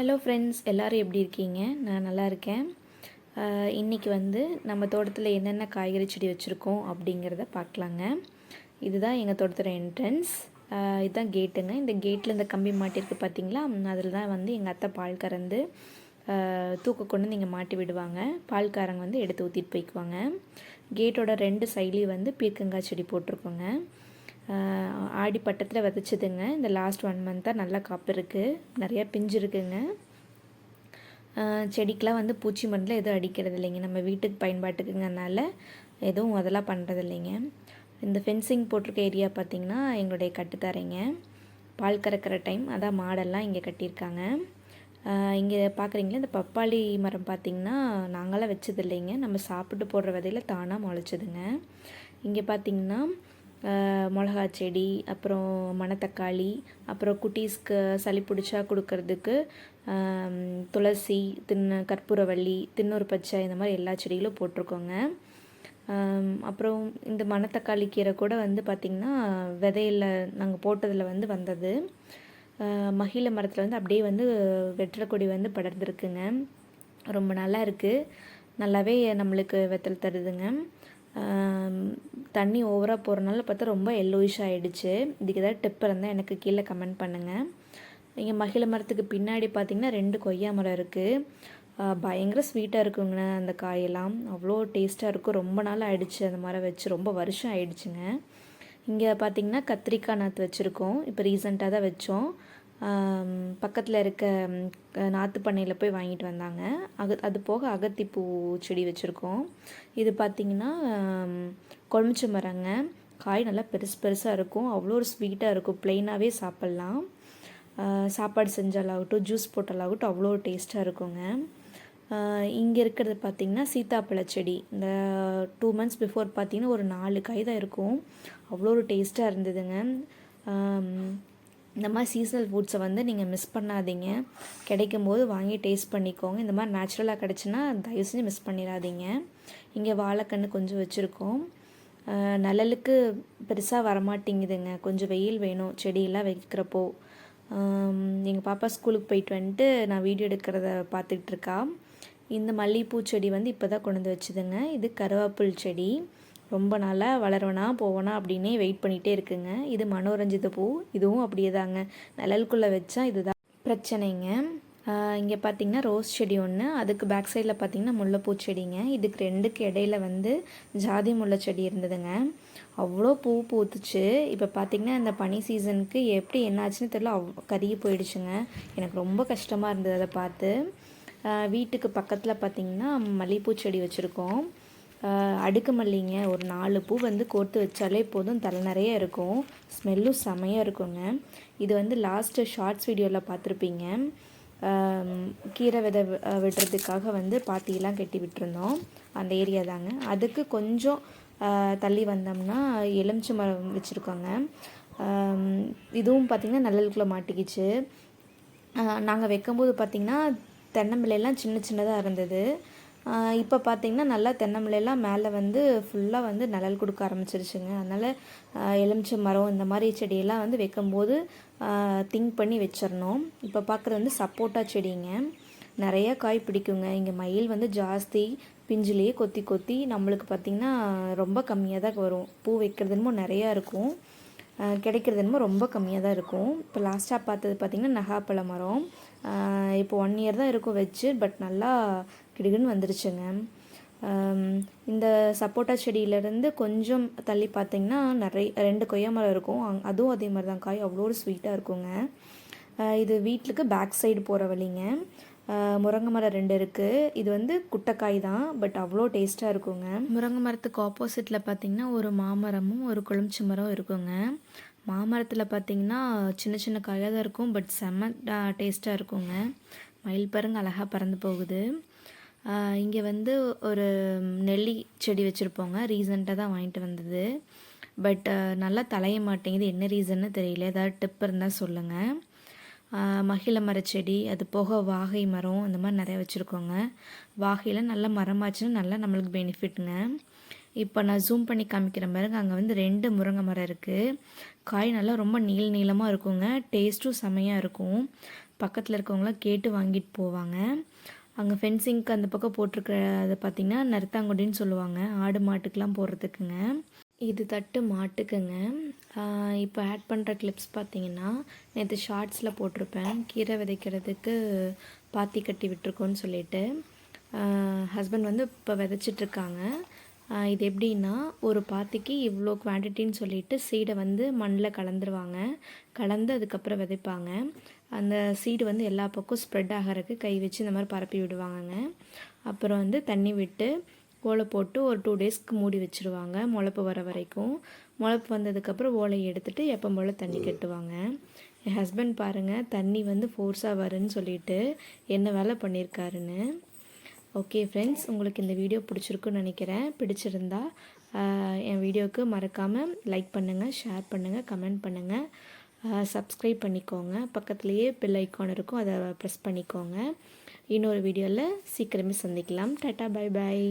Hello friends, எல்லோரும் எப்படி இருக்கீங்க? நான் நல்லா இருக்கேன். இன்றைக்கி வந்து நம்ம தோட்டத்தில் என்னென்ன காய்கறி செடி வச்சுருக்கோம் அப்படிங்கிறத பார்க்கலாங்க. இதுதான் எங்கள் தோட்டத்தோட என்ட்ரன்ஸ். இதுதான் கேட்டுங்க. இந்த கேட்டில் இந்த கம்பி மாட்டியிருக்கு பார்த்தீங்களா? அதில் தான் வந்து எங்கள் அத்தை பால் கறந்து தூக்க கொண்டு வந்து இங்கே மாட்டி விடுவாங்க. பால்காரங்க வந்து எடுத்து ஊற்றிட்டு போய்க்குவாங்க. கேட்டோட 2 சைட்லேயும் வந்து பீர்க்கங்காய் செடி போட்டிருக்கோங்க. ஆடி பட்டத்தில் விதைச்சிதுங்க. இந்த லாஸ்ட் 1 மந்த்தாக நல்லா காப்பு இருக்குது, நிறையா பிஞ்சு இருக்குங்க. செடிக்கெலாம் வந்து பூச்சி மருந்தில் எதுவும் அடிக்கிறது இல்லைங்க, நம்ம வீட்டுக்கு பயன்பாட்டுக்குங்கனால எதுவும் அதெல்லாம் பண்ணுறது இல்லைங்க. இந்த ஃபென்சிங் போட்டிருக்க ஏரியா பார்த்திங்கன்னா எங்களுடைய கட்டுத்தரைங்க. பால் கறக்கிற டைம் அதான் மாடெல்லாம் இங்கே கட்டியிருக்காங்க. இங்கே பார்க்குறீங்களா, இந்த பப்பாளி மரம் பார்த்திங்கன்னா நாங்களாம் வச்சது இல்லைங்க, நம்ம சாப்பிட்டு போடுற விதையில் தானாக முளைச்சதுங்க. இங்கே பார்த்திங்கன்னா மிளகா செடி, அப்புறம் மணத்தக்காளி, அப்புறம் குட்டீஸ்க்கு சளி பிடிச்சா கொடுக்கறதுக்கு துளசி, கற்பூரவள்ளி, தின்னூறு பச்சை, இந்த மாதிரி எல்லா செடிகளும் போட்டிருக்கோங்க. அப்புறம் இந்த மணத்தக்காளி கீரை கூட வந்து பார்த்திங்கன்னா விதையில் நாங்கள் போட்டதில் வந்து வந்தது. மகிழ மரத்தில் வந்து அப்படியே வந்து வெற்றலை கொடி வந்து படர்ந்துருக்குங்க. ரொம்ப நல்லா இருக்குது, நல்லாவே நம்மளுக்கு வெத்தல் தருதுங்க. தண்ணி ஓவராக போகிறனால பார்த்தா ரொம்ப எல்லோயிஷ் ஆகிடுச்சு. இதுக்கு ஏதாவது டிப் இருந்தால் எனக்கு கீழே கமெண்ட் பண்ணுங்கள். இங்கே மகிழ மரத்துக்கு பின்னாடி பார்த்திங்கன்னா 2 கொய்யா மரம் இருக்குது. பயங்கர ஸ்வீட்டாக இருக்குங்க அந்த காயெல்லாம், அவ்வளோ டேஸ்ட்டாக இருக்கும். ரொம்ப நாள் ஆகிடுச்சு அந்த மரம் வச்சு, ரொம்ப வருஷம் ஆகிடுச்சுங்க. இங்கே பார்த்திங்கன்னா கத்திரிக்காய் நாற்று வச்சுருக்கோம், இப்போ ரீசெண்டாக தான் வச்சோம். பக்கத்தில் இருக்க நாற்று பண்ணையில் போய் வாங்கிட்டு வந்தாங்க. அது போக அகத்திப்பூ செடி வச்சுருக்கோம். இது பார்த்திங்கன்னா கொழுமிச்ச மரங்க. காய் நல்லா பெருசாக இருக்கும், அவ்வளோ ஒரு ஸ்வீட்டாக இருக்கும். ப்ளெயினாகவே சாப்பிட்லாம், சாப்பாடு செஞ்சாலாகட்டும், ஜூஸ் போட்டாலாகட்டும் அவ்வளோ டேஸ்ட்டாக இருக்குங்க. இங்கே இருக்கிறது பார்த்திங்கன்னா சீத்தாப்பழ செடி. இந்த 2 மந்த்ஸ் பிஃபோர் பார்த்திங்கன்னா ஒரு 4 காய் தான் இருக்கும், அவ்வளோ ஒரு டேஸ்ட்டாக இருந்ததுங்க. இந்த மாதிரி சீசனல் ஃபுட்ஸை வந்து நீங்கள் மிஸ் பண்ணாதீங்க, கிடைக்கும் போது வாங்கி டேஸ்ட் பண்ணிக்கோங்க. இந்த மாதிரி நேச்சுரலாக கிடச்சுன்னா தயவு செஞ்சு மிஸ் பண்ணிடாதீங்க. இங்கே வாழைக்கன்று கொஞ்சம் வச்சுருக்கோம். நிழலுக்கு பெருசாக வரமாட்டேங்குதுங்க, கொஞ்சம் வெயில் வேணும் செடியெல்லாம் வைக்கிறப்போ. எங்கள் பாப்பா ஸ்கூலுக்கு போயிட்டு வந்துட்டு நான் வீடியோ எடுக்கிறத பார்த்துட்ருக்கா. இந்த மல்லிகைப்பூ செடி வந்து இப்போ தான் கொண்டு வந்து வச்சுதுங்க. இது கருவேப்பில் செடி, ரொம்ப நாளாக வளருவனா போவனா அப்படின்னே வெயிட் பண்ணிகிட்டே இருக்குங்க. இது மனோரஞ்சித பூ, இதுவும் அப்படியே தாங்க, நிழலுக்குள்ளே வச்சா இதுதான் பிரச்சனைங்க. இங்கே பார்த்திங்கன்னா ரோஸ் செடி ஒன்று, அதுக்கு பேக் சைடில் பார்த்திங்கன்னா முல்லைப்பூ செடிங்க. இதுக்கு 2க்கு இடையில வந்து ஜாதி முல்லை செடி இருந்ததுங்க, அவ்வளோ பூ பூத்துச்சு. இப்போ பார்த்திங்கன்னா இந்த பனி சீசனுக்கு எப்படி என்னாச்சுன்னு தெரியல, கருகி போயிடுச்சுங்க. எனக்கு ரொம்ப கஷ்டமாக இருந்தது அதை பார்த்து. வீட்டுக்கு பக்கத்தில் பார்த்திங்கன்னா மல்லிகைப்பூ செடி வச்சுருக்கோம். அடுக்கு மல்லிங்க, ஒரு 4 பூ வந்து கோர்த்து வச்சாலே போதும், தலை நிறைய இருக்கும், ஸ்மெல்லும் செமையாக இருக்குங்க. இது வந்து லாஸ்ட்டு ஷார்ட்ஸ் வீடியோவில் பார்த்துருப்பீங்க. கீரை விதை விடுறதுக்காக வந்து பாத்தியெல்லாம் கட்டி விட்டுருந்தோம், அந்த ஏரியா தாங்க. அதுக்கு கொஞ்சம் தள்ளி வந்தோம்னா எலுமிச்சை மரம் வச்சுருக்கோங்க. இதுவும் பார்த்திங்கன்னா நிழலுக்குள்ளே மாட்டிக்கிச்சு. நாங்கள் வைக்கும்போது பார்த்திங்கன்னா தென்னம்பிள்ளையெல்லாம் சின்னதாக இருந்தது. இப்போ பார்த்திங்கன்னா நல்லா தென்னம்பிள்ளையெல்லாம் மேலே வந்து ஃபுல்லாக வந்து நிழல் கொடுக்க ஆரம்பிச்சிருச்சுங்க. அதனால் எலுமிச்சை மரம் இந்த மாதிரி செடியெல்லாம் வந்து வைக்கும்போது திங்க் பண்ணி வச்சிடணும். இப்போ பார்க்குறது வந்து சப்போட்டா செடிங்க, நிறையா காய் பிடிக்குங்க. இங்கே மயில் வந்து ஜாஸ்தி, பிஞ்சிலேயே கொத்தி கொத்தி நம்மளுக்கு பார்த்திங்கன்னா ரொம்ப கம்மியாக தான் வரும். பூ வைக்கிறது என்னமோ நிறையா இருக்கும், கிடைக்கிறது என்னமோ ரொம்ப கம்மியாக தான் இருக்கும். இப்போ லாஸ்ட்டாக பார்த்தது பார்த்திங்கன்னா நகாப்பழ மரம், இப்போ 1 இயர் தான் இருக்கும் வச்சு, பட் நல்லா கிடுகுன்னு வந்துருச்சுங்க. இந்த சப்போட்டா செடியிலேருந்து கொஞ்சம் தள்ளி பார்த்திங்கன்னா நிறைய 2 கொய்யா மரம் இருக்கும், அதுவும் அதே மாதிரி தான், காய் அவ்வளோ ஸ்வீட்டாக இருக்குங்க. இது வீட்டுக்கு பேக் சைடு போகிற வழிங்க. முருங்கை மரம் 2 இருக்குது. இது வந்து குட்டைக்காய் தான், பட் அவ்வளோ டேஸ்ட்டாக இருக்குங்க. முருங்கை மரத்துக்கு ஆப்போசிட்டில் பார்த்திங்கன்னா ஒரு மாமரமும் ஒரு கொழுமிச்ச மரம் இருக்குங்க. மாமரத்தில் பார்த்திங்கன்னா சின்ன காயாக தான் இருக்கும், பட் செம்ம டேஸ்ட்டாக இருக்குங்க. மயில் பாருங்க அழகாக பறந்து போகுது. இங்கே வந்து ஒரு நெல்லி செடி வச்சுருப்போங்க, ரீசெண்டாக தான் வாங்கிட்டு வந்தது, பட் நல்லா தலைய மாட்டேங்குது, என்ன ரீசன்னு தெரியல, ஏதாவது டிப் இருந்தால் சொல்லுங்கள். மகிழ மரச்செடி, அது போக வாகை மரம், இந்த மாதிரி நிறையா வச்சுருக்கோங்க. வாகையில் நல்லா மரமாச்சுன்னா நல்லா நம்மளுக்கு பெனிஃபிட்டுங்க. இப்போ நான் ஜூம் பண்ணி காமிக்கிற பாருங்க, அங்கே வந்து 2 முருங்கை மரம் இருக்குது. காய் நல்லா ரொம்ப நீளமாக இருக்குங்க, டேஸ்ட்டும் செமையாக இருக்கும். பக்கத்தில் இருக்கவங்களாம் கேட்டு வாங்கிட்டு போவாங்க. அங்கே ஃபென்சிங்க்கு அந்த பக்கம் போட்டிருக்கிற அதை பார்த்திங்கன்னா நருத்தாங்கொடின்னு சொல்லுவாங்க, ஆடு மாட்டுக்கெலாம் போடுறதுக்குங்க. இது தட்டு மாட்டுக்குங்க. இப்போ ஆட் பண்ணுற கிளிப்ஸ் பார்த்திங்கன்னா நேற்று ஷார்ட்ஸில் போட்டிருப்பேன், கீரை விதைக்கிறதுக்கு பாத்தி கட்டி விட்டுருக்கோன்னு சொல்லிட்டு. ஹஸ்பண்ட் வந்து இப்போ விதைச்சிட்ருக்காங்க. இது எப்படின்னா, ஒரு பாத்திக்கு இவ்வளோ குவான்டிட்டின்னு சொல்லிட்டு சீடை வந்து மண்ணில் கலந்துருவாங்க. கலந்து அதுக்கப்புறம் விதைப்பாங்க. அந்த சீடு வந்து எல்லா பக்கம் ஸ்ப்ரெட் ஆகிறதுக்கு கை வச்சு இந்த மாதிரி பரப்பி விடுவாங்கங்க. அப்புறம் வந்து தண்ணி விட்டு ஓலை போட்டு ஒரு 2 டேஸ்க்கு மூடி வச்சுருவாங்க, முளைப்பு வர வரைக்கும். முளைப்பு வந்ததுக்கப்புறம் ஓலையை எடுத்துகிட்டு எப்போ போல் தண்ணி கட்டுவாங்க. என் ஹஸ்பண்ட் பாருங்கள், தண்ணி வந்து ஃபோர்ஸாக வருன்னு சொல்லிட்டு என்ன வேலை பண்ணியிருக்காருன்னு. ஓகே ஃப்ரெண்ட்ஸ், உங்களுக்கு இந்த வீடியோ பிடிச்சிருக்குன்னு நினைக்கிறேன். பிடிச்சிருந்தா என் வீடியோவுக்கு மறக்காமல் லைக் பண்ணுங்கள், ஷேர் பண்ணுங்கள், கமெண்ட் பண்ணுங்கள், சப்ஸ்கிரைப் பண்ணிக்கோங்க. பக்கத்துலேயே பெல் ஐக்கான் இருக்கும், அதை ப்ரெஸ் பண்ணிக்கோங்க. இன்னொரு வீடியோவில் சீக்கிரமே சந்திக்கலாம். Tata, bye bye.